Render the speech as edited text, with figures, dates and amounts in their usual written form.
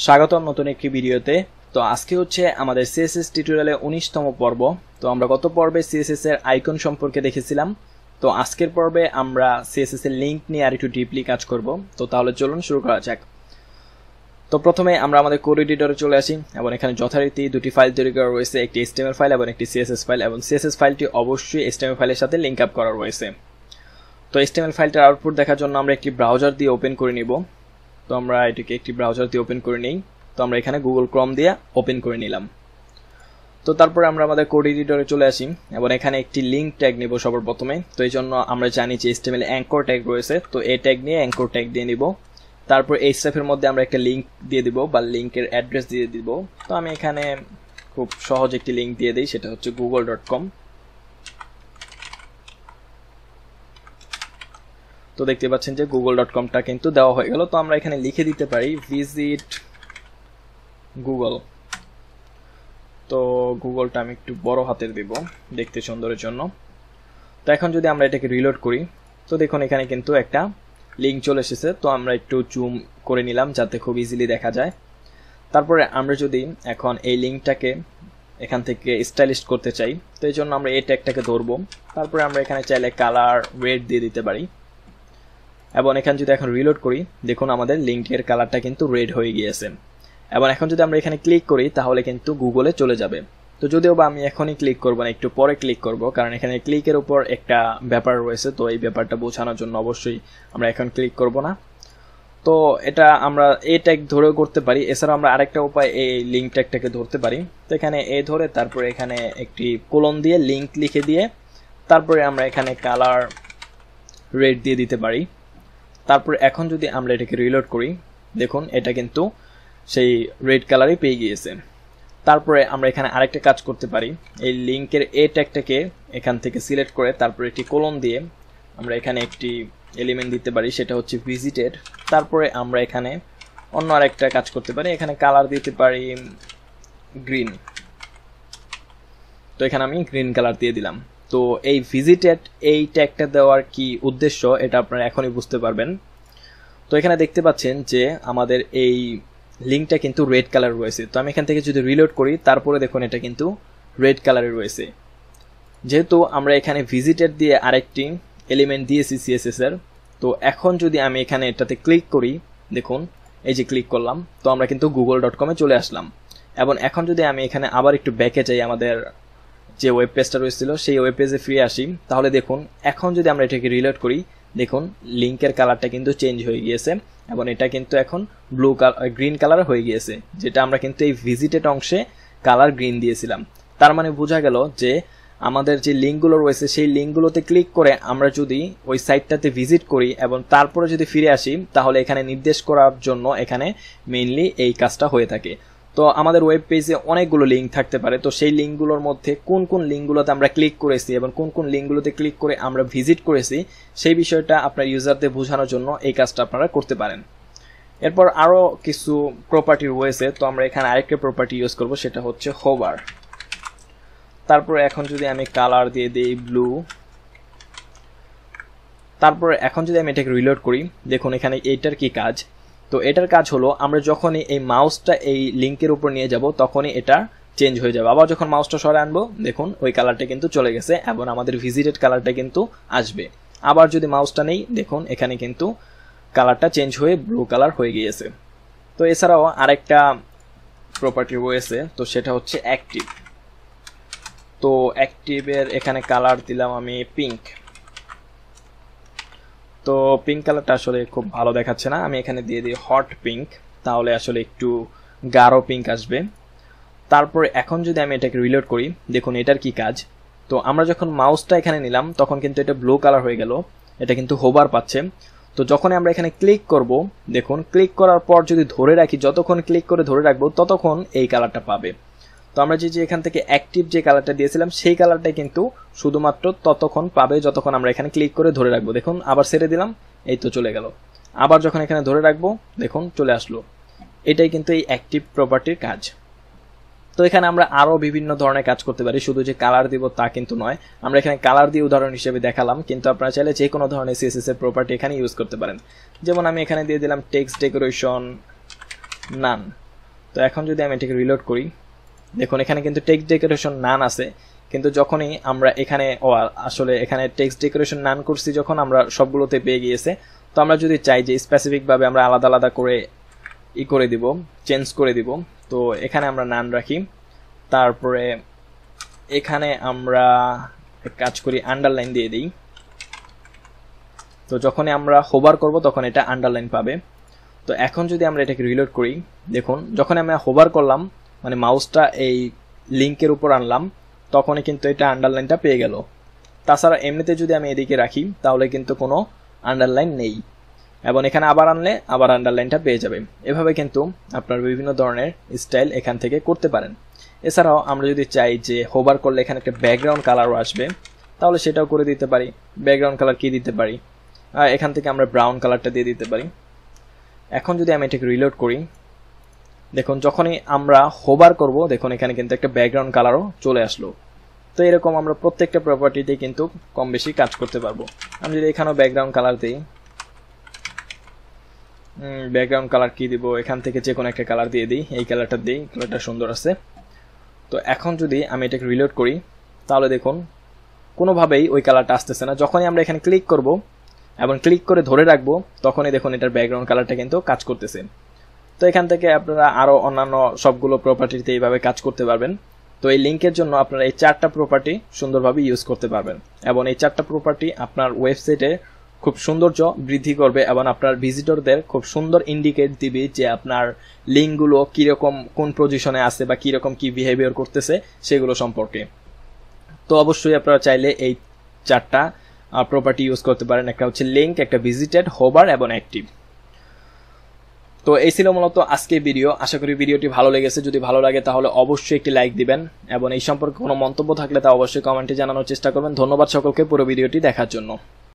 স্বাগতম নতুন একটি ভিডিওতে। তো আজকে হচ্ছে আমাদের CSS টিউটোরিয়ালে 19তম পর্ব। তো আমরা গত পর্বে CSS এর আইকন সম্পর্কে দেখেছিলাম। তো আজকের পর্বে আমরা CSS এর লিংক নিয়ে আর একটু ডিপলি কাজ করব। তো তাহলে চলুন শুরু করা যাক। তো প্রথমে আমরা আমাদের কোড এডিটরে চলে আসি এবং এখানে যথারীতি দুটি ফাইল তৈরি করা রয়েছে, একটি HTML ফাইল এবং একটি CSS ফাইল, এবং CSS ফাইলটি অবশ্যই HTML ফাইলের সাথে লিংক আপ করা রয়েছে। তো HTML ফাইলটার আউটপুট দেখার জন্য আমরা একটি ব্রাউজার দিয়ে ওপেন করে নিব। তো আমরা এটাকে একটি ব্রাউজার দিয়ে ওপেন করে নিই। তো আমরা এখানে গুগল ক্রোম দিয়ে ওপেন করে নিলাম। তো তারপরে আমরা আমাদের কোড এডিটরে চলে আসি এবং এখানে একটি লিংক ট্যাগ নিব সবার প্রথমে। তো এই জন্য আমরা জানি যে HTML অ্যাঙ্কর ট্যাগ রয়েছে, তো এই ট্যাগ নিয়ে অ্যাঙ্কর ট্যাগ দিয়ে নিব। তারপর এই স্টেপের মধ্যে আমরা একটা লিংক দিয়ে দিব বা লিংকের অ্যাড্রেস দিয়ে দিব। তো আমি এখানে খুব সহজ একটি লিংক দিয়ে দিই, সেটা হচ্ছে google.com। তো দেখতে পাচ্ছেন যে google.com-টা কিন্তু দেওয়া হয়ে গেল। তো আমরা এখানে লিখে দিতে পারি ভিজিট গুগল। তো গুগলটা আমি একটু বড় হাতের দিব দেখতে সুন্দরের জন্য। তো এখন যদি আমরা এটাকে রিলোড করি, তো দেখুন এখানে কিন্তু একটা লিংক চলে এসেছে। তো আমরা একটু জুম করে নিলাম যাতে খুব ইজিলি দেখা যায়। তারপরে আমরা যদি এখন এই লিংকটাকে এখান থেকে স্টাইলিশ করতে চাই, তো এই জন্য আমরা এই ট্যাগটাকে ধরবো। তারপরে আমরা এখানে চাইলে কালার রেড দিয়ে দিতে পারি এবং এখানে যদি এখন রিলোড করি, দেখুন আমাদের লিংকের কালারটা কিন্তু রেড হয়ে গিয়েছে। এবং এখন যদি আমরা এখানে ক্লিক করি তাহলে কিন্তু গুগলে চলে যাবে। তো যদিও বা আমি এখনই ক্লিক করব না, একটু পরে ক্লিক করব, কারণ এখানে ক্লিকের উপর একটা ব্যাপার রয়েছে। তো এই ব্যাপারটা বোঝানোর জন্য অবশ্যই আমরা এখন ক্লিক করব না। তো এটা আমরা এই ট্যাগ ধরেও করতে পারি। এছাড়াও আমরা আরেকটা উপায় এই লিংক ট্যাগটাকে ধরতে পারি। তো এখানে এ ধরে তারপরে এখানে একটি কোলন দিয়ে লিংক লিখে দিয়ে তারপরে আমরা এখানে কালার রেড দিয়ে দিতে পারি। তারপরে এখন যদি আমরা এটাকে রিলোড করি, দেখুন এটা কিন্তু সেই রেড কালারই পেয়ে গিয়েছে। তারপরে আমরা এখানে আরেকটা কাজ করতে পারি, এই লিংকের এ ট্যাগটাকে এখান থেকে সিলেক্ট করে তারপরে একটি কোলন দিয়ে আমরা এখানে একটি এলিমেন্ট দিতে পারি, সেটা হচ্ছে ভিজিটেড। তারপরে আমরা এখানে অন্য আরেকটা কাজ করতে পারি, এখানে কালার দিতে পারি গ্রিন। তো এখানে আমি গ্রিন কালার দিয়ে দিলাম। তো এই ভিজিটেড এই ট্যাগটা দেওয়ার কি উদ্দেশ্য এটা আপনারা এখনই বুঝতে পারবেন। তো এখানে দেখতে পাচ্ছেন যে আমাদের এই লিংকটা কিন্তু রেড কালার রয়েছে। তো আমি এখান থেকে যদি রিলোড করি, তারপরে দেখুন এটা কিন্তু রেড কালারে রয়েছে, যেহেতু আমরা এখানে ভিজিটেড দিয়ে আরেকটি এলিমেন্ট দিয়েছি CSS এর। তো এখন যদি আমি এখানে এটাতে ক্লিক করি, দেখুন এই যে ক্লিক করলাম, তো আমরা কিন্তু google.com-এ চলে আসলাম। এবং এখন যদি আমি এখানে আবার একটু ব্যাকে যাই, আমাদের যে ওয়েব পেজটা রয়েছিল সেই ওয়েব পেজে ফিরে আসি, তাহলে দেখুন এখন যদি আমরা এটাকে রিলোড করি, দেখুন লিংকের কালারটা কিন্তু চেঞ্জ হয়ে গিয়েছে এবং এটা কিন্তু এখন গ্রিন কালার হয়ে গিয়েছে, যেটা আমরা কিন্তু এই ভিজিটেড অংশে কালার গ্রিন দিয়েছিলাম। তার মানে বোঝা গেল যে আমাদের যে লিঙ্কগুলো রয়েছে সেই লিঙ্কগুলোতে ক্লিক করে আমরা যদি ওই সাইটটাতে ভিজিট করি এবং তারপরে যদি ফিরে আসি, তাহলে এখানে নির্দেশ করার জন্য এখানে মেইনলি এই কাজটা হয়ে থাকে। তো আমাদের ওয়েব পেজে অনেকগুলো লিঙ্ক থাকতে পারে, তো সেই লিঙ্কগুলোর মধ্যে কোন কোন লিঙ্কগুলোতে আমরা ক্লিক করেছি এবং কোন কোন লিঙ্কগুলোতে ক্লিক করে আমরা ভিজিট করেছি সেই বিষয়টা আপনার ইউজারদের বোঝানোর জন্য এই কাজটা আপনারা করতে পারেন। এরপর আরও কিছু প্রপার্টি রয়েছে। তো আমরা এখানে আরেকটা প্রপার্টি ইউজ করব, সেটা হচ্ছে হোভার। তারপরে এখন যদি আমি কালার দিয়ে দিই ব্লু, তারপরে এখন যদি আমি এটাকে রিলোড করি, দেখুন এখানে এইটার কি কাজ। তো এটার কাজ হলো আমরা যখনই এই মাউসটা এই লিংকের উপর নিয়ে যাব তখনই এটা চেঞ্জ হয়ে যাবে। আবার যখন মাউসটা সরে আনবো, দেখুন ওই কালারটা কিন্তু চলে গেছে এবং আমাদের ভিজিটেড কালারটা কিন্তু আসবে। আবার যদি মাউসটা নেই, দেখুন এখানে কিন্তু কালারটা চেঞ্জ হয়ে ব্লু কালার হয়ে গিয়েছে। তো এছাড়াও আরেকটা প্রপার্টি রয়েছে, তো সেটা হচ্ছে অ্যাক্টিভ। তো অ্যাক্টিভের এখানে কালার দিলাম আমি পিঙ্ক। তো পিঙ্ক কালারটা আসলে খুব ভালো দেখাচ্ছে না, আমি এখানে দিয়ে দিই হট পিঙ্ক, তাহলে আসলে একটু গাঢ় পিঙ্ক আসবে। তারপরে এখন যদি আমি এটাকে রিলোড করি, দেখুন এটার কি কাজ। তো আমরা যখন মাউসটা এখানে নিলাম তখন কিন্তু এটা ব্লু কালার হয়ে গেল, এটা কিন্তু হোভার পাচ্ছে। তো যখন আমরা এখানে ক্লিক করব, দেখুন ক্লিক করার পর যদি ধরে রাখি, যতক্ষণ ক্লিক করে ধরে রাখবো ততক্ষণ এই কালারটা পাবে। তো আমরা যে এখান থেকে অ্যাক্টিভ যে কালারটা দিয়েছিলাম সেই কালারটাই কিন্তু শুধুমাত্র ততক্ষণ পাবে যতক্ষণ আমরা এখানে ক্লিক করে ধরে রাখবো। দেখুন আবার ছেড়ে দিলাম, এই তো চলে গেল। আবার যখন এখানে ধরে রাখবো, দেখুন চলে আসলো। এটাই কিন্তু এই অ্যাক্টিভ প্রপার্টির কাজ। তো এখানে আমরা আরো বিভিন্ন ধরনের কাজ করতে পারি, শুধু যে কালার দিব তা কিন্তু নয়। আমরা এখানে কালার দিয়ে উদাহরণ হিসেবে দেখালাম, কিন্তু আপনারা চাইলে যে কোনো ধরনের CSS এর প্রপার্টি এখানে ইউজ করতে পারেন। যেমন আমি এখানে দিয়ে দিলাম টেক্সট ডেকোরেশন নান। তো এখন যদি আমি এটাকে রিলোড করি, দেখুন এখানে কিন্তু টেক্সট ডেকোরেশন নান আছে, কিন্তু যখনই আমরা এখানে আসলে এখানে টেক্সট ডেকোরেশন নান করছি যখন আমরা সবগুলোতে পেয়ে গিয়েছে। তো আমরা যদি চাই যে স্পেসিফিকভাবে আমরা আলাদা আলাদা করে করে দিব, চেঞ্জ করে দিব, তো এখানে আমরা নান রাখি। তারপরে এখানে আমরা কাজ করি আন্ডারলাইন দিয়ে দিই। তো যখনই আমরা হোভার করব তখন এটা আন্ডারলাইন পাবে। তো এখন যদি আমরা এটাকে রিলোড করি, দেখুন যখন আমি হোভার করলাম মানে মাউসটা এই লিংকের উপর আনলাম তখনই কিন্তু এটা আন্ডারলাইনটা পেয়ে গেল। তাছাড়া এমনিতে যদি আমি এদিকে রাখি তাহলে কিন্তু কোনো আন্ডারলাইন নেই, এবং এখানে আবার আনলে আবার আন্ডারলাইনটা পেয়ে যাবে। এভাবে কিন্তু আপনার বিভিন্ন ধরনের স্টাইল এখান থেকে করতে পারেন। এছাড়াও আমরা যদি চাই যে হোভার করলে এখানে একটা ব্যাকগ্রাউন্ড কালারও আসবে, তাহলে সেটাও করে দিতে পারি। ব্যাকগ্রাউন্ড কালার কি দিতে পারি, এখান থেকে আমরা ব্রাউন কালারটা দিয়ে দিতে পারি। এখন যদি আমি এটাকে রিলোড করি, দেখুন যখনই আমরা হোভার করব দেখুন এখানে কিন্তু একটা ব্যাকগ্রাউন্ড কালারও চলে আসলো। তো এরকম আমরা প্রত্যেকটা প্রপার্টিতে কিন্তু কম বেশি কাজ করতে পারবো। আমি যদি এখানেও ব্যাকগ্রাউন্ড কালার দিই, ব্যাকগ্রাউন্ড কালার কি দিব, এখান থেকে যে কোনো একটা কালার দিয়ে দিই, এই কালারটা দিই, কালারটা সুন্দর আছে। তো এখন যদি আমি এটাকে রিলোড করি তাহলে দেখুন কোনোভাবেই ওই কালারটা আসতেছে না। যখনই আমরা এখানে ক্লিক করব এবং ক্লিক করে ধরে রাখবো তখনই দেখুন এটার ব্যাকগ্রাউন্ড কালারটা কিন্তু কাজ করতেছে। তো এখান থেকে আপনারা আরও অন্যান্য সবগুলো প্রপার্টিতে এইভাবে কাজ করতে পারবেন। তো এই লিঙ্কের জন্য আপনারা এই 4টা প্রপার্টি সুন্দরভাবে ইউজ করতে পারবেন, এবং এই 4টা প্রপার্টি আপনার ওয়েবসাইটে খুব সৌন্দর্য বৃদ্ধি করবে এবং আপনার ভিজিটরদের খুব সুন্দর ইন্ডিকেট দিবে যে আপনার লিঙ্কগুলো কীরকম কোন পজিশনে আছে বা কীরকম কি বিহেভিয়ার করতেছে সেগুলো সম্পর্কে। তো অবশ্যই আপনারা চাইলে এই 4টা প্রপার্টি ইউজ করতে পারেন। একটা হচ্ছে লিঙ্ক, একটা ভিজিটেড, হোভার এবং অ্যাক্টিভ। তো এই ছিল মূলত আজকের ভিডিও। আশা করি ভিডিওটি ভালো লেগেছে। যদি ভালো লাগে তাহলে অবশ্যই একটি লাইক দিবেন, এবং এই সম্পর্কে কোনো মন্তব্য থাকলে তা অবশ্যই কমেন্টে জানানোর চেষ্টা করবেন। ধন্যবাদ সকলকে পুরো ভিডিওটি দেখার জন্য।